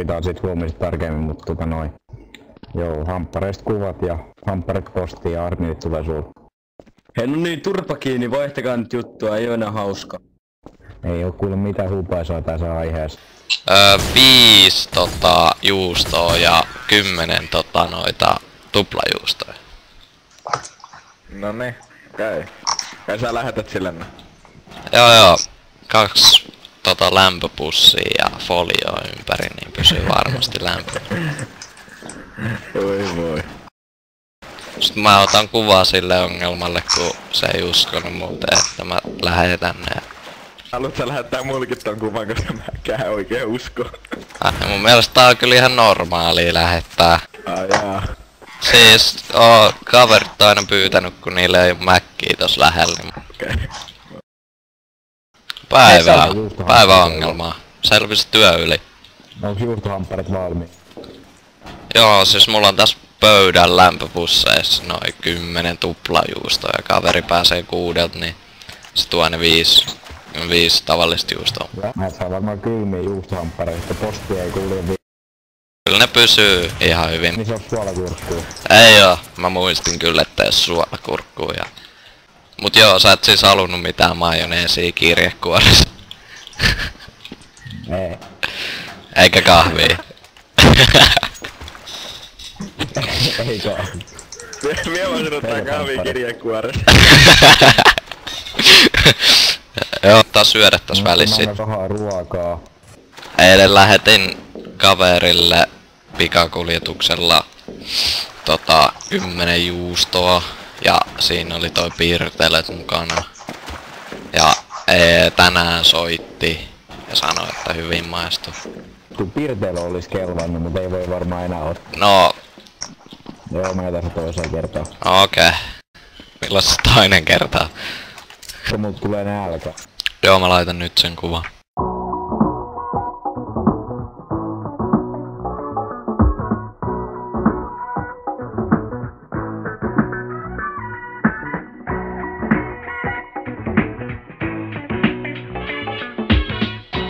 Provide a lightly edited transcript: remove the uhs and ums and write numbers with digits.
sovitaan sit huomista tarkemmin, mutta noin. Joo, hamppareista kuvat ja hampparit postiin ja armit tulee sulle. Hei no niin, turpa kiinni, vaihtakaa nyt juttua, ei oo enää hauska. Ei oo kuule mitään hupaisaa tässä aiheessa. 5 juustoa ja 10 noita tuplajuustoja. No niin, käy. Kai sä lähetät sille ne. Joo, 2 lämpöpussia ja folioa ympäri, niin pysyy varmasti lämpö. Oi voi. Sitten mä otan kuvaa sille ongelmalle, kun se ei uskonut muuten, että mä lähetän ne. Haluat sä lähettää mullekin ton kuvan, koska mäkään oikein usko. Mun mielestä tää on kyllä ihan normaalia lähettää. Ai jaa. Siis kaverit on aina pyytänyt, kun niillä ei oo mäkkiä tossa lähellä. Okei. Päiväongelmaa. Selvisi työ yli. Onks juustohampparit valmiit? Joo, siis mulla on tässä pöydän lämpöpusseissa noin 10 tuplajuustoa ja kaveri pääsee 6, niin se tuo ne 5 tavallista juustoa. Mä et saa varmaan kylmiä juustohamppareita, posti ei kulje Kyllä ne pysyy ihan hyvin. Niin se on suolakurkkuu. Ei oo, mä muistin kyllä, että ei oo suolakurkkuu ja... Mut joo, sä et siis halunnut mitään majoneesia kirjekuoressa. Ei. Eikä kahvia. Ei kahvi. Mie voisin ottaa kahvia kirjekuoressa. Joo, ottaa syödä tossa välissä. Mä rahaa ruokaa. Eilen lähetin kaverille pikakuljetuksella 10 juustoa ja siinä oli toi piirtelet mukana. Ja tänään soitti ja sanoi, että hyvin maistuu. Kun pirteillä olis kelvannut, mutta ei voi varmaan enää ottaa. No, Joo, mä jätän se toiseen kertaan. okei. Milloin se toinen kerta? Se mut tulee nälkä. Joo, mä laitan nyt sen kuvan.